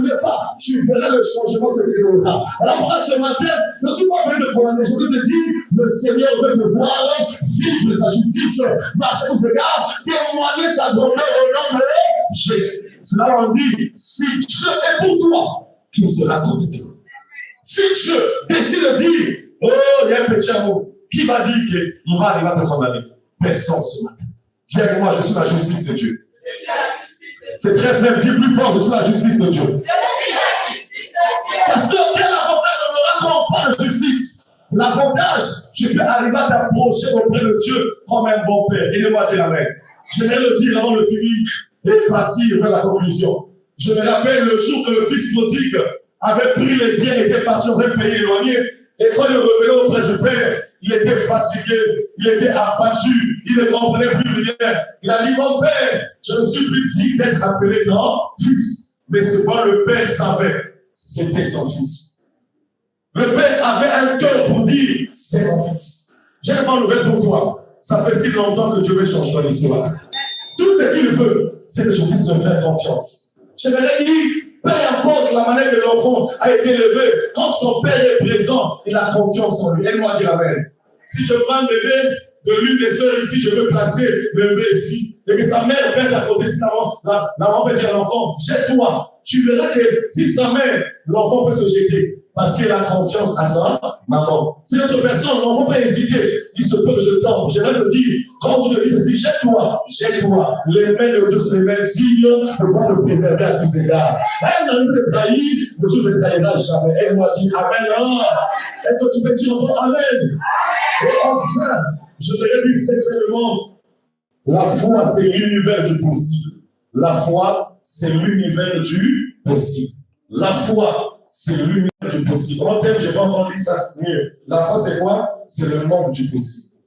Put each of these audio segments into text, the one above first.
veux pas, tu verras le changement se créera. Alors moi, ce matin, je ne suis pas venu de condamner, je veux te dire, le Seigneur veut te voir vivre sa justice, marcher aux égards, témoigner sa grandeur au nom de Jésus. C'est là où on dit, si Dieu est pour toi, qui sera contre toi? Si Dieu décide de dire, oh, il y a un petit amour, qui va dire qu'il va arriver à te condamner? Personne ce matin. Dis avec moi, je suis la justice de Dieu. C'est très faible, dis plus fort, je suis la justice de Dieu. Parce que quel avantage on aura quand on parle de justice? L'avantage, tu peux arriver à t'approcher auprès de Dieu comme un bon père. Aidez-moi à dire amen. Je vais le dire avant de finir et partir vers la conclusion. Je me rappelle le jour que le fils prodigue avait pris les biens et était parti dans un pays éloigné. Et quand il revenait auprès du père, il était fatigué, il était abattu, il ne comprenait plus rien. Il a dit, mon père, je ne suis plus digne d'être appelé grand fils. Mais ce que le père savait, c'était son fils. Le père avait un cœur pour dire, c'est mon fils. J'ai une bonne nouvelle pour toi. Ça fait si longtemps que Dieu veut changer ton histoire. Tout ce qu'il veut, c'est que je puisse me faire confiance. J'aimerais dire, peu importe la manière que l'enfant a été élevé, quand son père est présent, il a confiance en lui. Aide-moi à dire amen. Si je prends le bébé de l'une des sœurs ici, je veux placer le bébé ici. Et que sa mère pète à côté, si la maman peut dire à l'enfant, jette-toi. Tu verras que si sa mère, l'enfant peut se jeter. Parce qu'il a confiance à sa maman. Si l'autre personne, l'enfant peut hésiter, il se peut que je tombe. J'aimerais te dire, quand tu le dis ceci, jette-toi, jette-toi. Les mains de Dieu, c'est les mains dignes de pouvoir te préserver à tous égards. Elle n'a eu de trahir, le jour ne trahira jamais. Elle m'a dit amen. Est-ce que tu peux dire encore amen? Et enfin, je te dis sexuellement, la foi, c'est l'univers du possible. La foi, c'est l'univers du possible. La foi, c'est l'univers du possible. En termes, je vais encore dire ça mieux. La foi, c'est quoi? C'est le monde du possible.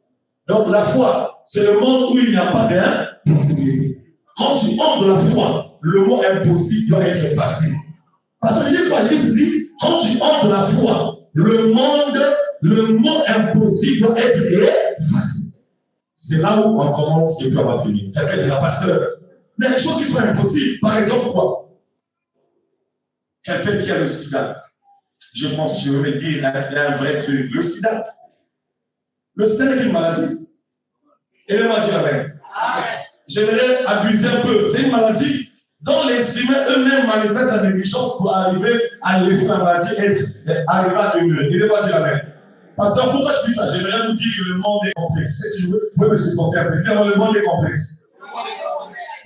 Donc, la foi, c'est le monde où il n'y a pas d'impossibilité. Quand tu entres dans la foi, le mot impossible doit être facile. Parce que je dis quoi? Je dis ceci, quand tu entres dans la foi, le mot impossible doit être facile. C'est là où on commence et puis on va finir. Quelqu'un dira, pasteur, il y a des choses qui sont impossibles. Par exemple, quoi? Quelqu'un qui a le sida. Je pense que je vais me dire, il y a un vrai truc. Le sida. Le sida est une maladie. Et le m'a dit amen. J'aimerais abuser un peu. C'est une maladie dont les humains eux-mêmes manifestent la négligence pour arriver à laisser la maladie arriver à demeurer. Et le m'a dit amen. Pasteur, pourquoi je dis ça? J'aimerais vous dire que le monde est complexe. Est-ce que je veux? Vous pouvez me supporter un peu. Le monde est complexe.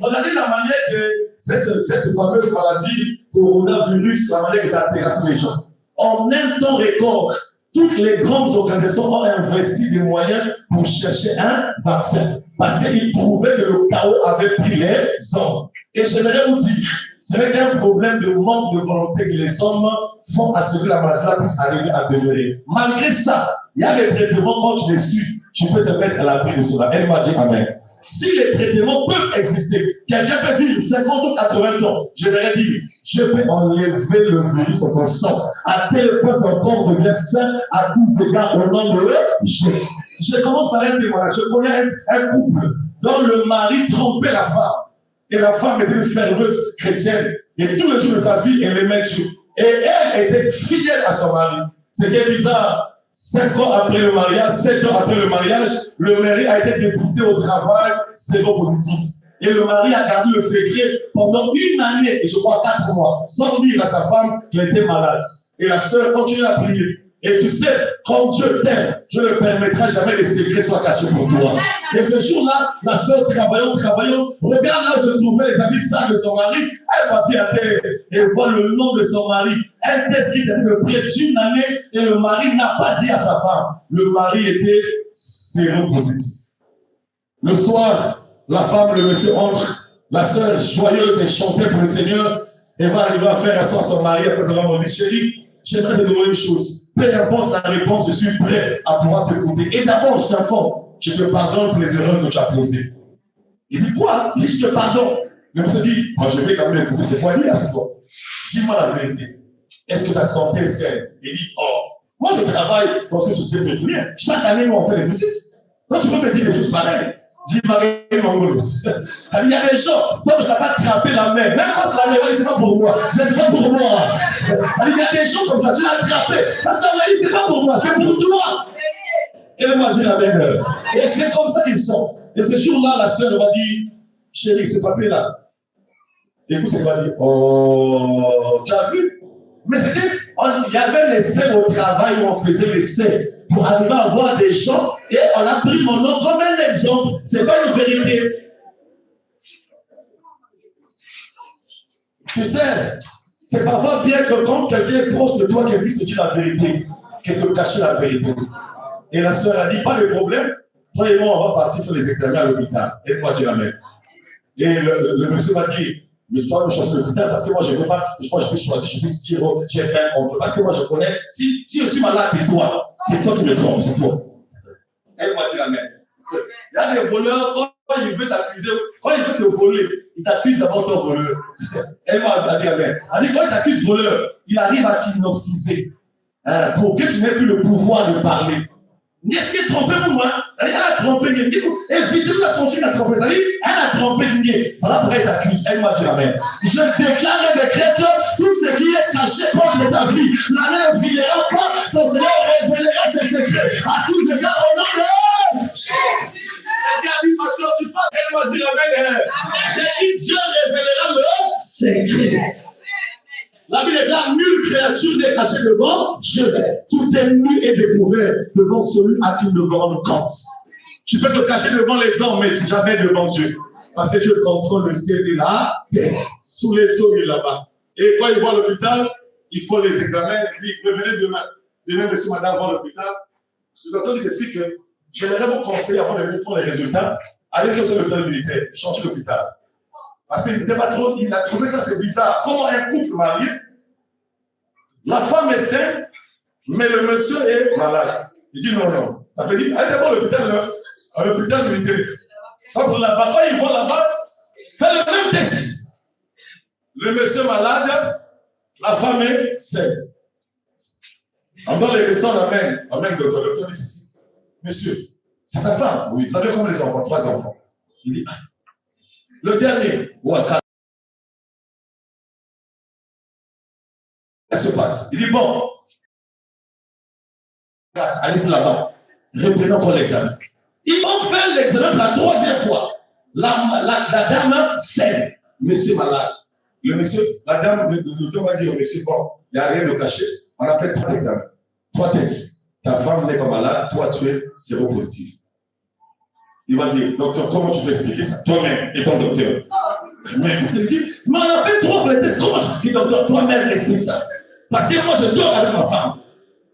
Regardez la manière que cette fameuse maladie, coronavirus, la manière que ça intéresse les gens. En un temps record, toutes les grandes organisations ont investi des moyens pour chercher un vaccin. Parce qu'ils trouvaient que le chaos avait pris les hommes. Et j'aimerais vous dire, ce n'est qu'un problème de manque de volonté que les hommes font à ce que la maladie puisse arriver à demeurer. Malgré ça, il y a des traitements, quand tu les suis, tu peux te mettre à l'abri de cela. Elle m'a dit amen. Si les traitements peuvent exister, quelqu'un peut vivre 50 ou 80 ans, je vais dire, je peux enlever le virus de ton sang, à tel point ton corps devient sain à tous égards au nom de Jésus. Je commence par un témoignage. Je connais un couple dont le mari trompait la femme. Et la femme était une ferveuse chrétienne. Et tous les jours de sa vie, elle aimait Dieu. Et elle était fidèle à son mari. C'était bizarre. 5 ans après le mariage, 7 ans après le mariage, le mari a été dépisté au travail, séropositif. Et le mari a gardé le secret pendant une année, et je crois 4 mois, sans dire à sa femme qu'elle était malade. Et la sœur continue à prier. Et tu sais, quand Dieu t'aime, Dieu ne permettra jamais que les secrets soient cachés pour toi. Et ce jour-là, la sœur travaillant, regarde là où se trouvaient les habits sales de son mari, elle va pied à terre et voit le nom de son mari. Un test qui était le près d'une année et le mari n'a pas dit à sa femme. Le mari était séropositif. Le soir, la femme, le monsieur entre, la sœur joyeuse et chantée pour le Seigneur, et va arriver à faire asseoir son mari après avoir dit, chérie, j'aimerais te demander une chose. Peu importe la réponse, je suis prêt à pouvoir t'écouter. Et d'abord, je t'informe, je te pardonne pour les erreurs que tu as posées. Il dit quoi? Il dit, je te pardonne. Le monsieur dit, moi je vais quand même écouter, c'est quoi dire à ce soir? Dis-moi la vérité. Est-ce que ta santé est saine? Il dit, oh, moi je travaille dans ce société pétrolière. Chaque année, nous on fait des visites. Donc tu peux me dire des choses pareilles. Dis Marie Mangolo. Il y a des gens, donc je n'ai pas attrapé la main. Même quand c'est la main, c'est pas pour moi. C'est pas pour moi. Il y a des gens comme ça, tu l'as attrapé. Parce que la main, c'est pas pour moi, c'est pour toi. Et moi, j'ai la main. Et c'est comme ça qu'ils sont. Et ce jour-là, la sœur m'a dit, chérie, ce papier-là. Écoute, c'est quoi dit? Oh, tu as vu? Mais c'était, il y avait l'essai au travail où on faisait l'essai pour arriver à voir des gens et on a pris mon nom comme un exemple. C'est pas une vérité. Tu sais, c'est parfois bien que quand quelqu'un est proche de toi, qu'il puisse te dire la vérité, qu'il te cache la vérité. Et la sœur a dit, pas de problème, toi et moi, on va partir sur les examens à l'hôpital. Et moi, tu la mets. Et le monsieur m'a dit, mais tu vas me choisir l'hôpital parce que moi, je ne peux pas, moi, je peux choisir, je peux se dire, oh, j'ai fait un complot. Parce que moi, je connais, si je suis malade, c'est toi. C'est toi qui me trompes, c'est toi. Elle m'a dit la même. Il y a des voleurs, quand il veut t'accuser, quand il veut te voler, il t'accuse d'abord ton voleur. Elle m'a dit la même. Elle dit, quand il t'accuse voleur, il arrive à t'hypnotiser. Pour que tu n'aies plus le pouvoir de parler. Est-ce qu'il est trompé pour moi? Elle a trompé. Évitez-nous la sortie de la trompeuse. Elle a trompé. Voilà pourquoi elle t'accuse. Elle m'a dit la même. Je déclare et décrète tout ce qui est caché contre ta vie. La main ne filera pas. Ton Seigneur révélera ses secrets. À tous égards, au nom de Jésus. Pasteur, tu parles. Elle m'a dit la même. J'ai dit Dieu révélera le secret. La Bible déclare, nulle créature n'est cachée devant Dieu. Tout est nu et découvert devant celui à qui nous rendons compte. Tu peux te cacher devant les hommes, mais jamais devant Dieu. Parce que Dieu contrôle le ciel et la terre. Sous les eaux, il est là-bas. Et quand il voit l'hôpital, il faut les examens. Il dit, revenez demain. Demain, monsieur, madame, voir l'hôpital. Je vous entends dire ceci que j'aimerais vous conseiller avant de venir pour les résultats. Allez sur l'hôpital militaire, changez l'hôpital. Parce qu'il n'était pas trop, il a trouvé ça, c'est bizarre. Comment un couple marié, la femme est saine, mais le monsieur est malade. Il dit non. Ça peut dire, allez d'abord à l'hôpital militaire. Sauf là-bas, quand ils vont là-bas, fais le même test. Le monsieur malade, la femme est saine. Dans les restaurants, amen, docteur. Le docteur dit ceci. Monsieur, c'est ta femme? Oui. Ça veut dire combien les enfants? 3 enfants. Il dit, le dernier, qu'est-ce qui se passe? Il dit, bon, allez là-bas, reprenons encore l'examen. Ils vont faire l'examen pour la 3e fois. La dame saine, monsieur malade. Le monsieur, la dame, le docteur va dire au monsieur, bon, il n'y a rien de caché. On a fait 3 examens, 3 tests. Ta femme n'est pas malade, toi tu es séropositif. Il va dire, docteur, comment tu peux expliquer ça? Toi-même, et ton docteur. Mais il dit, mais on a fait 3 fois les tests, comment tu dis, docteur, toi-même explique ça? Parce que moi je dors avec ma femme.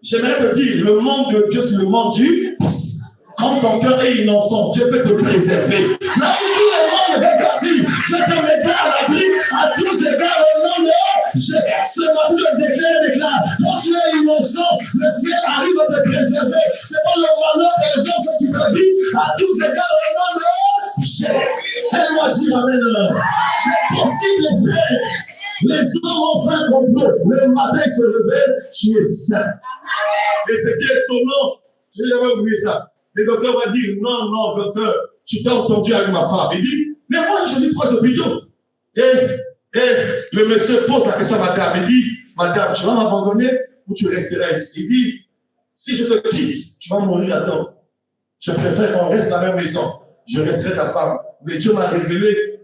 J'aimerais te dire, le monde de Dieu, c'est le monde du passé. Quand ton cœur est innocent, Dieu peut te préserver. Là où tout le monde est parti, je te mettrai à l'abri à tous égards au nom de Jésus. Ce matin, je déclare, quand tu es innocent, le ciel arrive à te préserver. C'est pas le malheur que les gens font qui te vivent à tous égards au nom de Jésus. Elle m'a dit, amen. C'est possible, frère. Les hommes ont fait un complot. Le matin, ils se réveillent, tu es sain. Et ce qui est étonnant, j'ai jamais oublié ça. Le docteur va dire, non, docteur, tu t'es entendu avec ma femme. Il dit, mais moi, je dis 3 hôpitaux. Et le monsieur pose la question à madame. Il dit, madame, tu vas m'abandonner ou tu resteras ici? Il dit, si je te quitte, tu vas mourir là-dedans. Je préfère qu'on reste dans la même maison. Je resterai ta femme. Mais Dieu m'a révélé